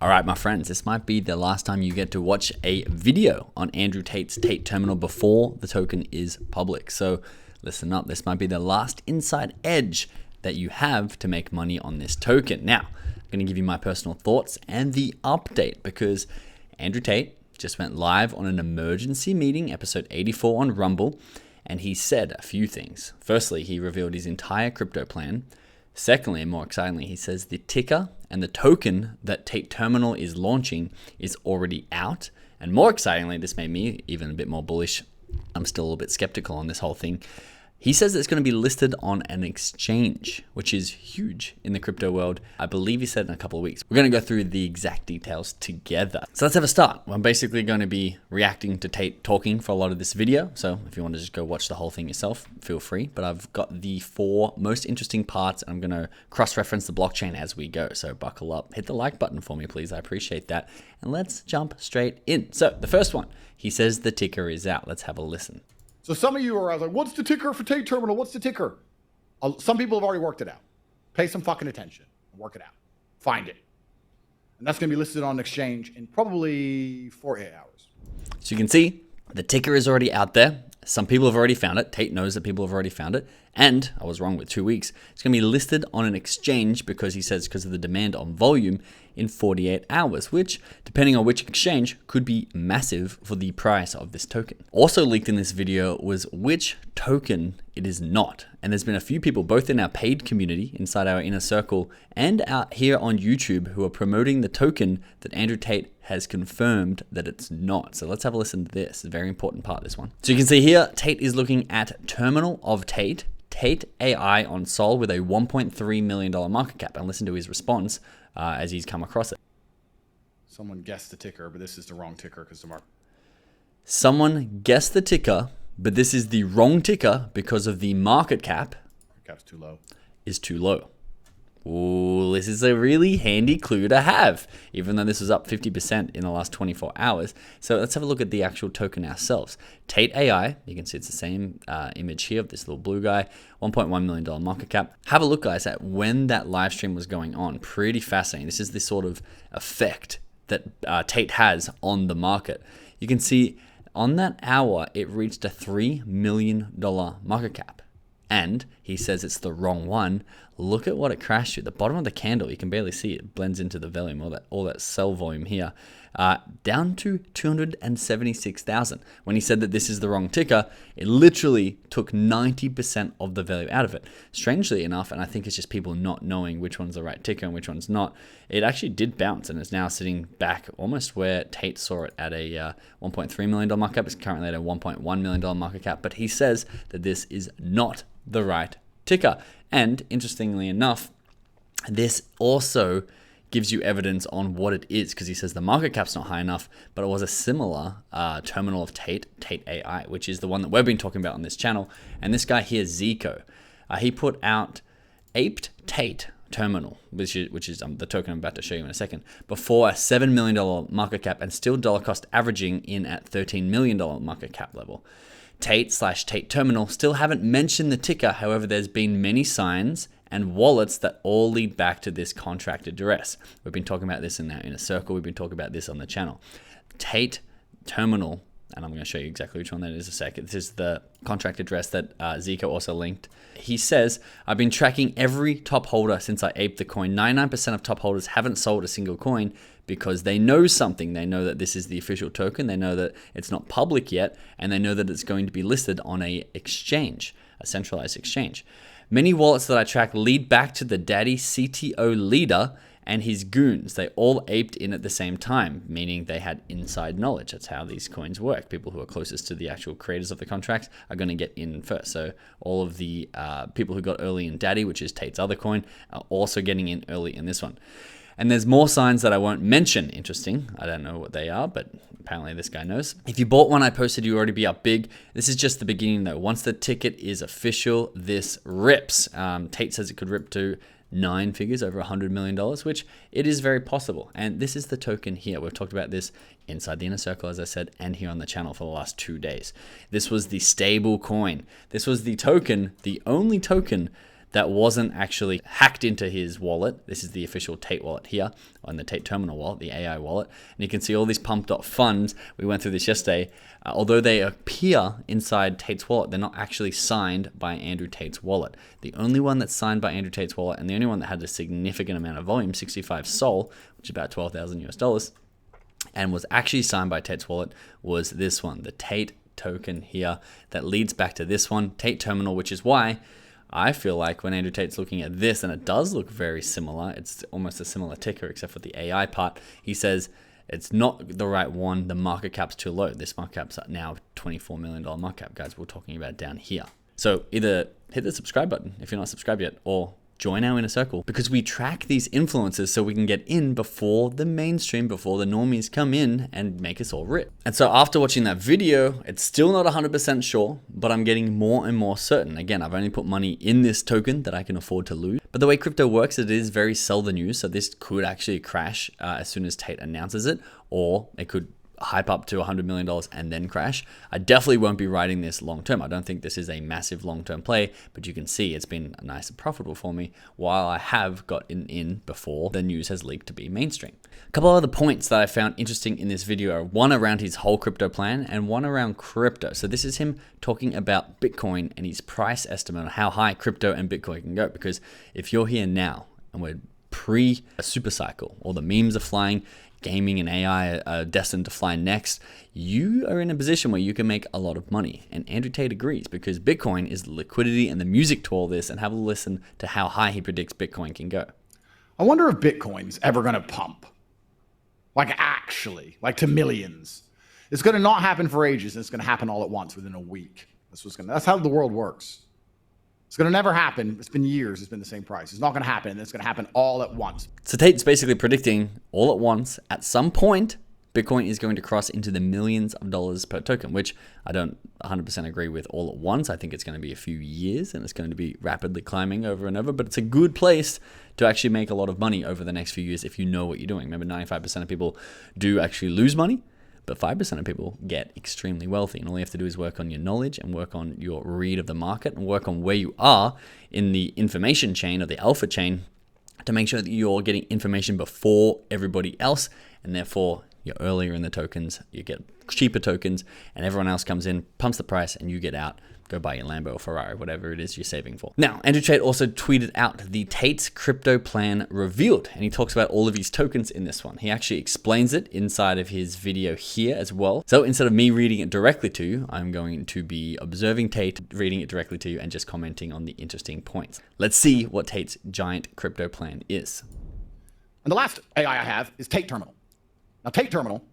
All right, my friends, this might be the last time you get to watch a video on Andrew Tate's Tate Terminal before the token is public. So listen up, this might be the last inside edge that you have to make money on this token. Now, I'm going to give you my personal thoughts and the update because Andrew Tate just went live on an emergency meeting, episode 84 on Rumble, and he said a few things. Firstly, he revealed his entire crypto plan. Secondly, and more excitingly, he says the ticker and the token that Tate Terminal is launching is already out. And more excitingly, this made me even a bit more bullish. I'm still a little bit skeptical on this whole thing. He says it's going to be listed on an exchange, which is huge in the crypto world. I believe he said in a couple of weeks. We're going to go through the exact details together. So let's have a start. I'm basically going to be reacting to Tate talking for a lot of this video. So if you want to just go watch the whole thing yourself, feel free. But I've got the 4 most interesting parts and I'm going to cross-reference the blockchain as we go. So buckle up, hit the like button for me, please. I appreciate that. And let's jump straight in. So the first one, he says the ticker is out. Let's have a listen. So some of you are like, what's the ticker for Tate Terminal? What's the ticker? Some people have already worked it out. Pay some fucking attention and work it out. Find it. And that's going to be listed on an exchange in probably 48 hours. So you can see the ticker is already out there. Some people have already found it. Tate knows that people have already found it. And I was wrong with 2 weeks. It's going to be listed on an exchange because he says because of the demand on volume in 48 hours, which, depending on which exchange, could be massive for the price of this token. Also leaked in this video was which token it is not. And there's been a few people, both in our paid community, inside our inner circle, and out here on YouTube, who are promoting the token that Andrew Tate has confirmed that it's not. So let's have a listen to this. It's a very important part, this one. So you can see here, Tate is looking at Terminal of Tate, Tate AI on Sol with a $1.3 million market cap, and listen to his response as he's come across it. Someone guessed the ticker, but this is the wrong ticker because the market. Someone guessed the ticker, but this is the wrong ticker because of the market cap. Cap's too low. Is too low. Ooh, this is a really handy clue to have, even though this was up 50% in the last 24 hours. So let's have a look at the actual token ourselves. Tate AI, you can see it's the same image here of this little blue guy, $1.1 million market cap. Have a look, guys, at when that live stream was going on. Pretty fascinating. This is the sort of effect that Tate has on the market. You can see on that hour, it reached a $3 million market cap. And he says it's the wrong one. Look at what it crashed to. The bottom of the candle, you can barely see it. It blends into the volume, all that sell volume here. Down to 276,000. When he said that this is the wrong ticker, it literally took 90% of the value out of it. Strangely enough, and I think it's just people not knowing which one's the right ticker and which one's not, it actually did bounce and is now sitting back almost where Tate saw it at a $1.3 million market cap. It's currently at a $1.1 million market cap, but he says that this is not the right ticker. And interestingly enough, this also gives you evidence on what it is because he says the market cap's not high enough, but it was a similar terminal of Tate AI, which is the one that we've been talking about on this channel. And this guy here, Zico, he put out Aped Tate Terminal, which is the token I'm about to show you in a second, before a $7 million market cap and still dollar cost averaging in at $13 million market cap level. Tate/Tate Terminal still haven't mentioned the ticker. However, there's been many signs and wallets that all lead back to this contract address. We've been talking about this in our inner circle. We've been talking about this on the channel. Tate Terminal, and I'm going to show you exactly which one that is in a second. This is the contract address that Zico also linked. He says, I've been tracking every top holder since I aped the coin. 99% of top holders haven't sold a single coin because they know something. They know that this is the official token. They know that it's not public yet, and they know that it's going to be listed on a exchange, a centralized exchange. Many wallets that I track lead back to the daddy CTO leader and his goons. They all aped in at the same time, meaning they had inside knowledge. That's how these coins work. People who are closest to the actual creators of the contracts are going to get in first. So all of the people who got early in Daddy, which is Tate's other coin, are also getting in early in this one. And there's more signs that I won't mention. Interesting. I don't know what they are, but apparently this guy knows. If you bought one I posted, you already be up big. This is just the beginning though. Once the ticket is official, this rips. Tate says it could rip to 9 figures, over $100 million, which it is very possible. And this is the token here. We've talked about this inside the inner circle, as I said, and here on the channel for the last 2 days. This was the stable coin. This was the token, the only token that wasn't actually hacked into his wallet. This is the official Tate wallet here, on the Tate Terminal wallet, the AI wallet. And you can see all these pumped up funds. We went through this yesterday. Although they appear inside Tate's wallet, they're not actually signed by Andrew Tate's wallet. The only one that's signed by Andrew Tate's wallet, and the only one that had a significant amount of volume, 65 Sol, which is about $12,000 US, and was actually signed by Tate's wallet, was this one, the Tate token here, that leads back to this one, Tate Terminal, which is why I feel like when Andrew Tate's looking at this, and it does look very similar, it's almost a similar ticker except for the AI part, he says it's not the right one, the market cap's too low. This market cap's now $24 million market cap, guys, we're talking about down here. So either hit the subscribe button if you're not subscribed yet, or join our inner circle, because we track these influencers so we can get in before the mainstream, before the normies come in and make us all rich. And so after watching that video, it's still not 100% sure, but I'm getting more and more certain. Again, I've only put money in this token that I can afford to lose. But the way crypto works, it is very sell the news. So this could actually crash as soon as Tate announces it, or it could hype up to $100 million and then crash. I definitely won't be riding this long term. I don't think this is a massive long-term play, but you can see it's been nice and profitable for me while I have gotten in before the news has leaked to be mainstream. A couple of other points that I found interesting in this video are one around his whole crypto plan and one around crypto. So this is him talking about Bitcoin and his price estimate on how high crypto and Bitcoin can go. Because if you're here now and we're pre a super cycle, all the memes are flying, gaming and AI are destined to fly next, you are in a position where you can make a lot of money. And Andrew Tate agrees, because Bitcoin is the liquidity and the music to all this, and have a listen to how high he predicts Bitcoin can go. I wonder if Bitcoin's ever going to pump. Like actually, like to millions. It's going to not happen for ages, and it's going to happen all at once within a week. That's how the world works. It's going to never happen. It's been years. It's been the same price. It's not going to happen. And it's going to happen all at once. So Tate's basically predicting all at once, at some point, Bitcoin is going to cross into the millions of dollars per token, which I don't 100% agree with all at once. I think it's going to be a few years and it's going to be rapidly climbing over and over, but it's a good place to actually make a lot of money over the next few years if you know what you're doing. Remember, 95% of people do actually lose money, but 5% of people get extremely wealthy. And all you have to do is work on your knowledge and work on your read of the market and work on where you are in the information chain or the alpha chain to make sure that you're getting information before everybody else. And therefore, you're earlier in the tokens, you get cheaper tokens, and everyone else comes in, pumps the price, and you get out. Go buy your Lambo or Ferrari, whatever it is you're saving for. Now, Andrew Tate also tweeted out the Tate's crypto plan revealed, and he talks about all of his tokens in this one. He actually explains it inside of his video here as well. So instead of me reading it directly to you, I'm going to be observing Tate, reading it directly to you, and just commenting on the interesting points. Let's see what Tate's giant crypto plan is. And the last AI I have is Tate Terminal. Now, Tate Terminal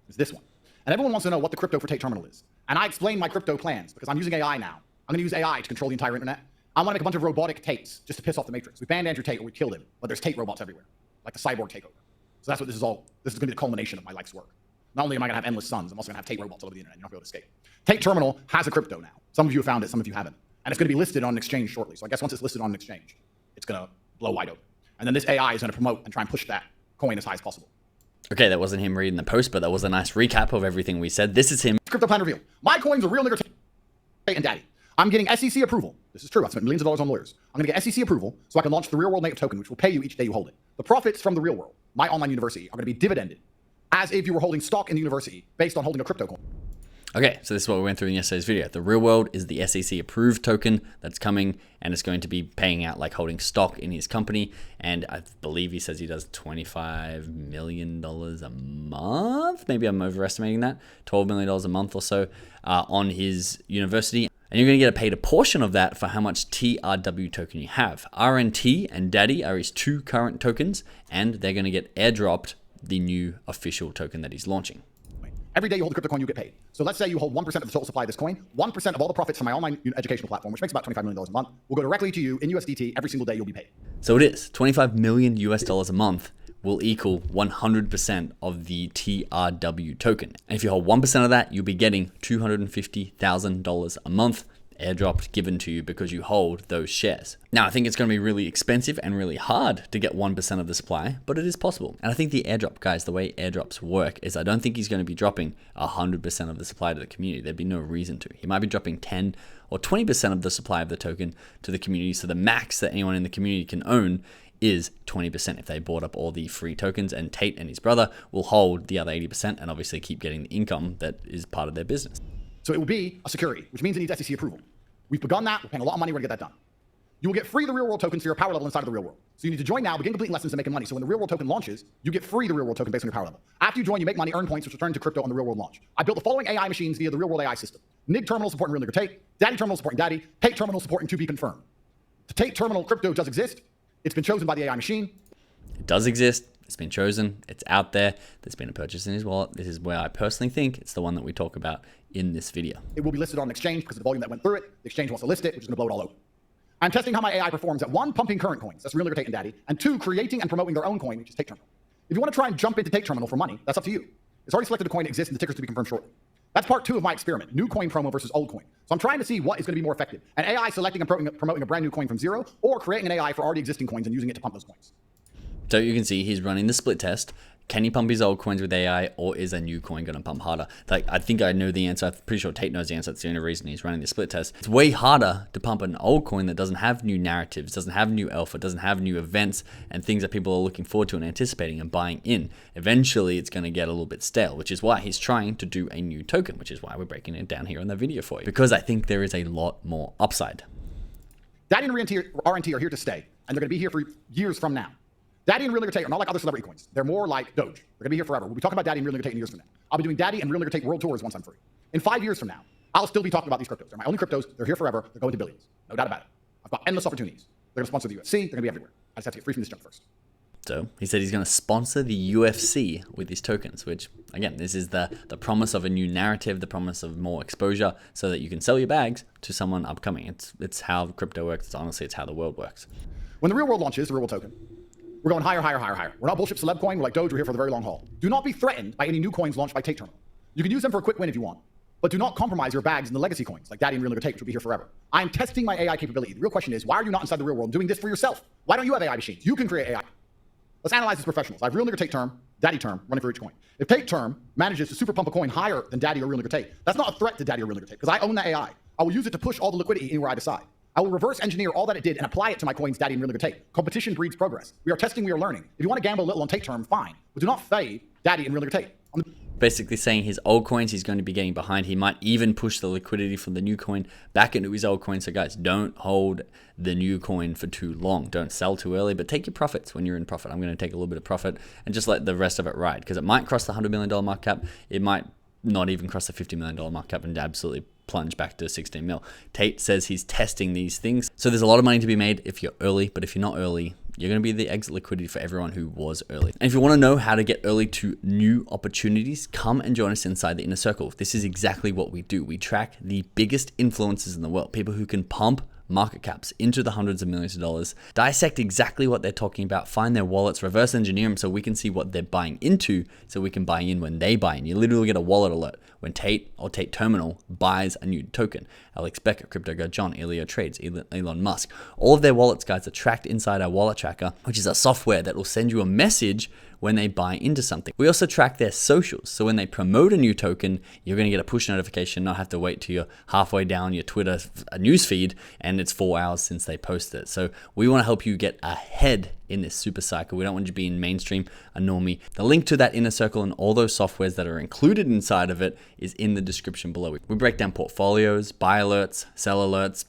is this one. And everyone wants to know what the crypto for Tate Terminal is. And I explain my crypto plans because I'm using AI now. I'm going to use AI to control the entire internet. I want to make a bunch of robotic Tates just to piss off the Matrix. We banned Andrew Tate or we killed him, but there's Tate robots everywhere, like the cyborg takeover. So that's what this is all. This is going to be the culmination of my life's work. Not only am I going to have endless suns, I'm also going to have Tate robots all over the internet. You're not going to be able to escape. Tate Terminal has a crypto now. Some of you have found it, some of you haven't. And it's going to be listed on an exchange shortly. So I guess once it's listed on an exchange, it's going to blow wide open. And then this AI is going to promote and try and push that coin as high as possible. Okay, that wasn't him reading the post, but that was a nice recap of everything we said. This is him. Crypto plan reveal. My coins are real nigger Tate and daddy. I'm getting SEC approval. This is true. I've spent millions of dollars on lawyers. I'm going to get SEC approval so I can launch the real world native token, which will pay you each day you hold it. The profits from the real world, my online university, are going to be dividended as if you were holding stock in the university based on holding a crypto coin. Okay, so this is what we went through in yesterday's video. The real world is the SEC approved token that's coming, and it's going to be paying out like holding stock in his company. And I believe he says he does $25 million a month. Maybe I'm overestimating that. $12 million a month or so on his university. And you're going to get paid a portion of that for how much TRW token you have. RNT and Daddy are his two current tokens, and they're going to get airdropped the new official token that he's launching. Every day you hold a crypto coin, you get paid. So let's say you hold 1% of the total supply of this coin. 1% of all the profits from my online educational platform, which makes about $25 million a month, will go directly to you in USDT. Every single day you'll be paid. So it is $25 million a month will equal 100% of the TRW token. And if you hold 1% of that, you'll be getting $250,000 a month. airdropped, given to you because you hold those shares. Now, I think it's going to be really expensive and really hard to get 1% of the supply, but it is possible. And I think the airdrop, guys, the way airdrops work is I don't think he's going to be dropping 100% of the supply to the community. There'd be no reason to. He might be dropping 10 or 20% of the supply of the token to the community. So the max that anyone in the community can own is 20% if they bought up all the free tokens, and Tate and his brother will hold the other 80% and obviously keep getting the income that is part of their business. So it will be a security, which means it needs SEC approval. We've begun that. We're paying a lot of money. We're going to get that done. You will get free the real world tokens for your power level inside of the real world. So you need to join now, begin completing lessons and making money. So when the real world token launches, you get free the real world token based on your power level. After you join, you make money, earn points, which return to crypto on the real world launch. I built the following AI machines via the real world AI system. NIG terminal supporting real nigger Tate, Daddy terminal supporting Daddy, Tate terminal supporting to be confirmed. The Tate terminal crypto does exist. It's been chosen by the AI machine. It does exist. It's been chosen. It's out there. There's been a purchase in his wallet. This is where I personally think it's the one that we talk about in this video. It will be listed on an exchange because of the volume that went through it. The exchange wants to list it, which is going to blow it all open. I'm testing how my AI performs at 1, pumping current coins. That's real nigger Tate and Daddy. And 2, creating and promoting their own coin, which is Tate Terminal. If you want to try and jump into Tate Terminal for money, that's up to you. It's already selected a coin that exists and the tickers to be confirmed shortly. That's part 2 of my experiment, new coin promo versus old coin. So I'm trying to see what is going to be more effective. An AI selecting and promoting a brand new coin from zero, or creating an AI for already existing coins and using it to pump those coins. So you can see he's running the split test. Can he pump his old coins with AI, or is a new coin going to pump harder? Like, I think I know the answer. I'm pretty sure Tate knows the answer. That's the only reason he's running the split test. It's way harder to pump an old coin that doesn't have new narratives, doesn't have new alpha, doesn't have new events and things that people are looking forward to and anticipating and buying in. Eventually, it's going to get a little bit stale, which is why he's trying to do a new token, which is why we're breaking it down here on the video for you, because I think there is a lot more upside. Daddy and RNT are here to stay, and they're going to be here for years from now. Daddy and real nigger Tate are not like other celebrity coins. They're more like Doge. They're going to be here forever. We'll be talking about Daddy and real nigger Tate in years from now. I'll be doing Daddy and real nigger Tate world tours once I'm free. In 5 years from now, I'll still be talking about these cryptos. They're my only cryptos. They're here forever. They're going to billions. No doubt about it. I've got endless opportunities. They're going to sponsor the UFC. They're going to be everywhere. I just have to get free from this junk first. So he said he's going to sponsor the UFC with these tokens, which, again, this is the promise of a new narrative, the promise of more exposure so that you can sell your bags to someone upcoming. It's how crypto works. Honestly, it's how the world works. When the real world launches, the real world token, we're going higher, higher, higher, higher. We're not bullshit celeb coin. We're like Doge. We're here for the very long haul. Do not be threatened by any new coins launched by Tate Terminal. You can use them for a quick win if you want, but do not compromise your bags in the legacy coins like Daddy and real nigger Tate, which will be here forever. I am testing my AI capability. The real question is, why are you not inside the real world doing this for yourself? Why don't you have AI machines? You can create AI. Let's analyze this professionals. I have real nigger Tate term, Daddy term, running for each coin. If Tate term manages to super pump a coin higher than Daddy or real nigger Tate, that's not a threat to Daddy or real nigger Tate because I own the AI. I will use it to push all the liquidity anywhere I decide. I will reverse engineer all that it did and apply it to my coins, Daddy and real nigger Tate. Competition breeds progress. We are testing, we are learning. If you want to gamble a little on Tate term, fine. But do not fade Daddy and real nigger Tate. Basically saying his old coins he's going to be getting behind. He might even push the liquidity from the new coin back into his old coin. So guys, don't hold the new coin for too long. Don't sell too early, but take your profits when you're in profit. I'm going to take a little bit of profit and just let the rest of it ride because it might cross the $100 million market cap. It might not even cross the $50 million market cap and absolutely plunge back to 16 mil. Tate says he's testing these things. So there's a lot of money to be made if you're early, but if you're not early, you're going to be the exit liquidity for everyone who was early. And if you want to know how to get early to new opportunities, come and join us inside the inner circle. This is exactly what we do. We track the biggest influencers in the world, people who can pump market caps into the hundreds of millions of dollars, dissect exactly what they're talking about, find their wallets, reverse engineer them so we can see what they're buying into so we can buy in when they buy in. You literally get a wallet alert when Tate or Tate Terminal buys a new token. Alex Becker, Crypto God John, Elio Trades, Elon Musk. All of their wallets, guys, are tracked inside our wallet tracker, which is a software that will send you a message when they buy into something. We also track their socials. So when they promote a new token, you're going to get a push notification, not have to wait till you're halfway down your Twitter newsfeed and it's 4 hours since they posted it. So we want to help you get ahead in this super cycle. We don't want you to be in mainstream, a normie. The link to that inner circle and all those softwares that are included inside of it is in the description below. We break down portfolios, buy alerts, sell alerts,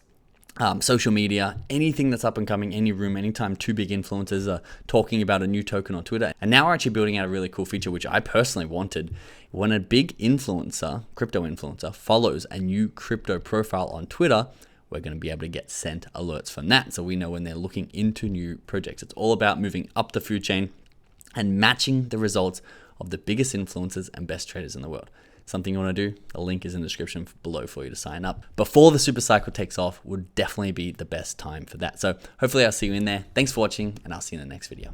social media, anything that's up and coming, any room, anytime two big influencers are talking about a new token on Twitter. And now we're actually building out a really cool feature, which I personally wanted. When a big influencer, crypto influencer, follows a new crypto profile on Twitter, we're going to be able to get sent alerts from that. So we know when they're looking into new projects. It's all about moving up the food chain and matching the results of the biggest influencers and best traders in the world. Something you want to do, the link is in the description below for you to sign up. Before the super cycle takes off would definitely be the best time for that. So hopefully I'll see you in there. Thanks for watching and I'll see you in the next video.